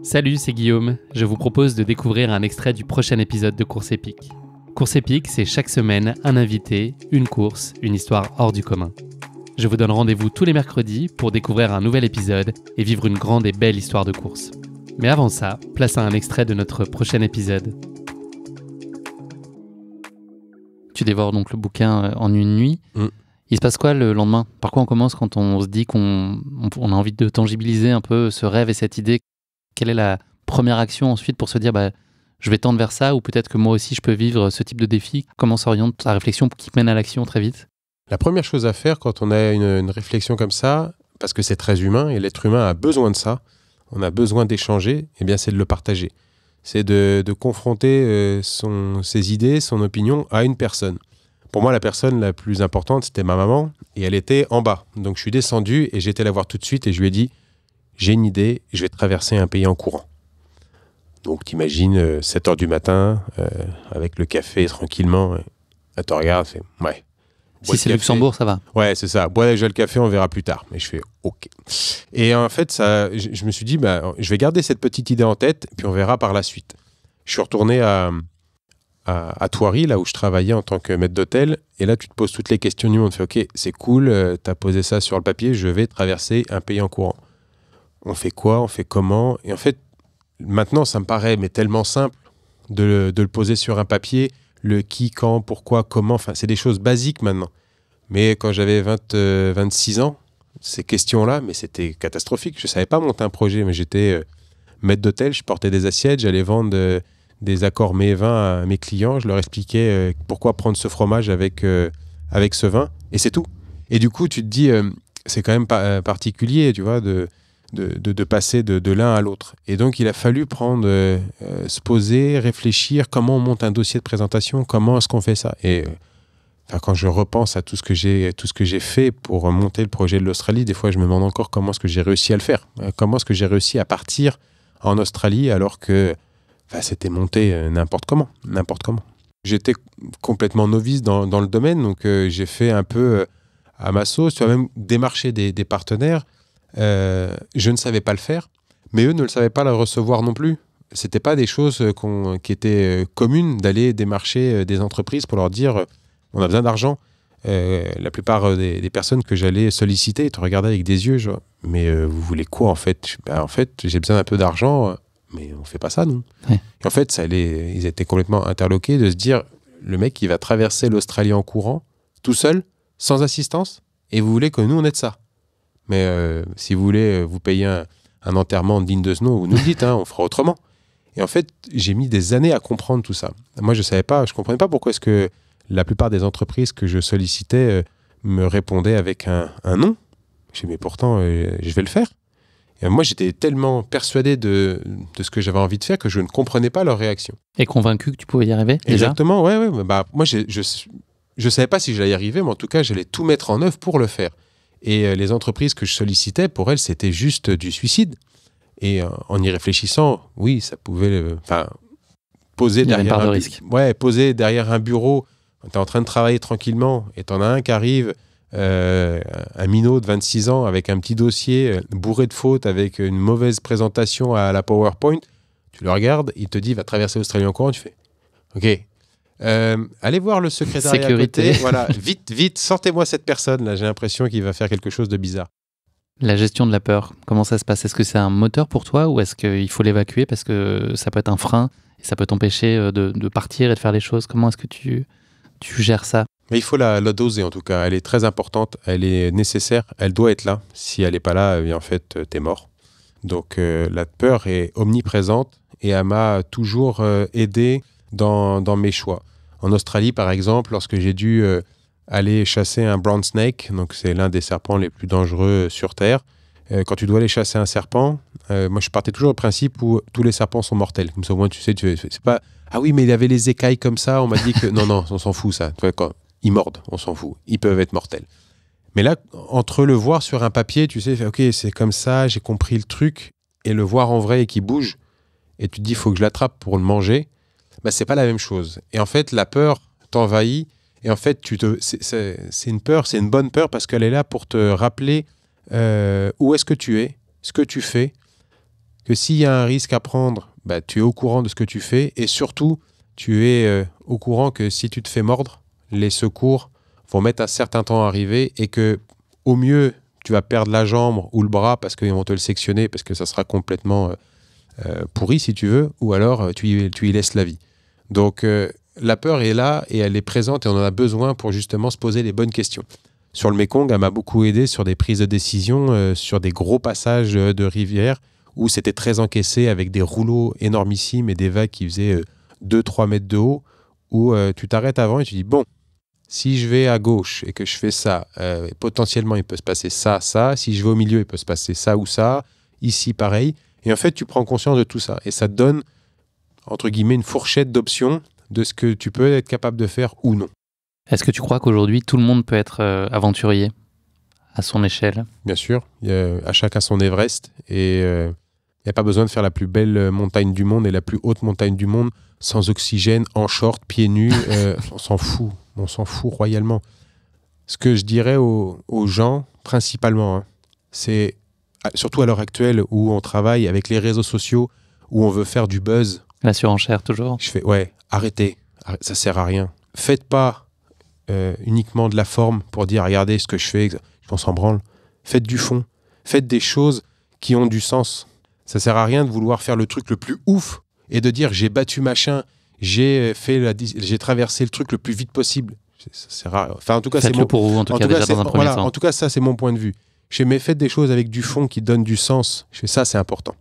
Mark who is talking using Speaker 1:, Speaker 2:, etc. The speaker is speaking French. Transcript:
Speaker 1: Salut, c'est Guillaume. Je vous propose de découvrir un extrait du prochain épisode de Course épique. Course épique, c'est chaque semaine un invité, une course, une histoire hors du commun. Je vous donne rendez-vous tous les mercredis pour découvrir un nouvel épisode et vivre une grande et belle histoire de course. Mais avant ça, place à un extrait de notre prochain épisode. Tu dévores donc le bouquin en une nuit. Il se passe quoi le lendemain ? Par quoi on commence quand on se dit qu'on a envie de tangibiliser un peu ce rêve et cette idée ? Quelle est la première action ensuite pour se dire je vais tendre vers ça, ou peut-être que moi aussi je peux vivre ce type de défi ? Comment s'oriente ta réflexion qui mène à l'action très vite ?
Speaker 2: La première chose à faire quand on a une réflexion comme ça, parce que c'est très humain et l'être humain a besoin de ça, on a besoin d'échanger, eh bien c'est de le partager. C'est de confronter ses idées, son opinion à une personne. Pour moi, la personne la plus importante, c'était ma maman, et elle était en bas. Donc je suis descendu et j'ai été la voir tout de suite et je lui ai dit « J'ai une idée, je vais traverser un pays en courant ». Donc t'imagines 7h du matin, avec le café tranquillement, elle te regarde, fait « Ouais ».
Speaker 1: Si c'est Luxembourg, ça va.
Speaker 2: Ouais, c'est ça. Bois déjà le café, on verra plus tard. Et je fais OK. Et en fait, je me suis dit, je vais garder cette petite idée en tête, puis on verra par la suite. Je suis retourné à Thoiry, là où je travaillais en tant que maître d'hôtel. Et là, tu te poses toutes les questions du monde. Tu fais OK, c'est cool, tu as posé ça sur le papier, je vais traverser un pays en courant. On fait quoi ? On fait comment ? Et en fait, maintenant, ça me paraît tellement simple de le poser sur un papier. Le qui, quand, pourquoi, comment, enfin, c'est des choses basiques maintenant. Mais quand j'avais 26 ans, ces questions-là, mais c'était catastrophique. Je ne savais pas monter un projet, mais j'étais maître d'hôtel, je portais des assiettes, j'allais vendre des accords mets vins à mes clients, je leur expliquais pourquoi prendre ce fromage avec ce vin, et c'est tout. Et du coup, tu te dis, c'est quand même particulier, tu vois, de passer de l'un à l'autre. Et donc, il a fallu se poser, réfléchir, comment on monte un dossier de présentation, comment est-ce qu'on fait ça. Et quand je repense à tout ce que j'ai fait pour monter le projet de l'Australie, des fois, je me demande encore comment est-ce que j'ai réussi à le faire. Comment est-ce que j'ai réussi à partir en Australie alors que c'était monté n'importe comment. J'étais complètement novice dans le domaine, donc j'ai fait un peu à ma sauce. Tu vois, même démarcher des partenaires. Je ne savais pas le faire, mais eux ne le savaient pas le recevoir non plus. C'était pas des choses qui étaient communes d'aller démarcher des entreprises pour leur dire on a besoin d'argent. La plupart des personnes que j'allais solliciter te regardaient avec des yeux genre mais vous voulez quoi en fait ? En fait j'ai besoin d'un peu d'argent, mais on fait pas ça nous.
Speaker 1: Ouais.
Speaker 2: Et en fait ils étaient complètement interloqués de se dire le mec il va traverser l'Australie en courant tout seul, sans assistance, et vous voulez que nous on aide ça. Mais si vous voulez vous payer un enterrement digne de ce nom, vous nous le dites, on fera autrement. Et en fait, j'ai mis des années à comprendre tout ça. Moi, je comprenais pas pourquoi est-ce que la plupart des entreprises que je sollicitais me répondaient avec un non. Je dis, mais pourtant, je vais le faire. Et moi, j'étais tellement persuadé de ce que j'avais envie de faire que je ne comprenais pas leur réaction.
Speaker 1: Et convaincu que tu pouvais y arriver déjà ?
Speaker 2: Exactement, ouais. Moi, je savais pas si j'allais y arriver, mais en tout cas, j'allais tout mettre en œuvre pour le faire. Et les entreprises que je sollicitais, pour elles, c'était juste du suicide. Et en y réfléchissant, oui, ça pouvait poser derrière
Speaker 1: part de risque.
Speaker 2: Poser derrière un bureau, tu es en train de travailler tranquillement, et tu en as un qui arrive, un minot de 26 ans, avec un petit dossier bourré de fautes, avec une mauvaise présentation à la PowerPoint. Tu le regardes, il te dit, va traverser l'Australie en courant, tu fais, OK. Allez voir le secrétariat
Speaker 1: Sécurité.
Speaker 2: à côté. Voilà, vite, sortez-moi cette personne là. J'ai l'impression qu'il va faire quelque chose de bizarre.
Speaker 1: La gestion de la peur, comment ça se passe ? Est-ce que c'est un moteur pour toi, ou est-ce qu'il faut l'évacuer parce que ça peut être un frein et ça peut t'empêcher de partir et de faire les choses ? Comment est-ce que tu gères ça ?
Speaker 2: Mais il faut la doser en tout cas. Elle est très importante, elle est nécessaire, elle doit être là. Si elle n'est pas là, en fait, t'es mort. Donc la peur est omniprésente et elle m'a toujours aidé dans mes choix. En Australie, par exemple, lorsque j'ai dû aller chasser un brown snake, donc c'est l'un des serpents les plus dangereux sur Terre, quand tu dois aller chasser un serpent, moi je partais toujours au principe où tous les serpents sont mortels. Comme ça, au moins, tu sais, c'est pas « Ah oui, mais il avait les écailles comme ça, on m'a dit que... » Non, on s'en fout, ça. Quand ils mordent, on s'en fout. Ils peuvent être mortels. Mais là, entre le voir sur un papier, tu sais, « Ok, c'est comme ça, j'ai compris le truc. » Et le voir en vrai et qui bouge, et tu te dis « Il faut que je l'attrape pour le manger. » C'est pas la même chose. Et en fait, la peur t'envahit. Et en fait, c'est une peur, c'est une bonne peur parce qu'elle est là pour te rappeler où est-ce que tu es, ce que tu fais, que s'il y a un risque à prendre, bah, tu es au courant de ce que tu fais et surtout, tu es au courant que si tu te fais mordre, les secours vont mettre un certain temps à arriver et que au mieux, tu vas perdre la jambe ou le bras parce qu'ils vont te le sectionner parce que ça sera complètement pourri si tu veux, ou alors tu y laisses la vie. Donc la peur est là et elle est présente et on en a besoin pour justement se poser les bonnes questions. Sur le Mékong, elle m'a beaucoup aidé sur des prises de décision, sur des gros passages de rivière où c'était très encaissé avec des rouleaux énormissimes et des vagues qui faisaient 2-3 mètres de haut, où tu t'arrêtes avant et tu dis, bon, si je vais à gauche et que je fais ça, potentiellement il peut se passer ça, ça. Si je vais au milieu, il peut se passer ça ou ça. Ici, pareil. Et en fait, tu prends conscience de tout ça. Et ça te donne, entre guillemets, une fourchette d'options de ce que tu peux être capable de faire ou non.
Speaker 1: Est-ce que tu crois qu'aujourd'hui, tout le monde peut être aventurier à son échelle?
Speaker 2: Bien sûr, à chacun son Everest. Et il n'y a pas besoin de faire la plus belle montagne du monde et la plus haute montagne du monde sans oxygène, en short, pieds nus. On s'en fout. On s'en fout royalement. Ce que je dirais aux gens, principalement, c'est, surtout à l'heure actuelle où on travaille avec les réseaux sociaux, où on veut faire du buzz.
Speaker 1: La surenchère, toujours.
Speaker 2: Je fais, arrêtez, ça sert à rien. Faites pas uniquement de la forme pour dire, regardez ce que je fais, on s'en branle. Faites du fond. Faites des choses qui ont du sens. Ça sert à rien de vouloir faire le truc le plus ouf et de dire, j'ai battu machin, j'ai traversé le truc le plus vite possible. Ça sert à... Enfin, en tout cas,
Speaker 1: faites-le pour vous, en tout cas, déjà dans un premier temps.
Speaker 2: En tout cas, ça, c'est mon point de vue. Faites des choses avec du fond qui donnent du sens. Ça, c'est important.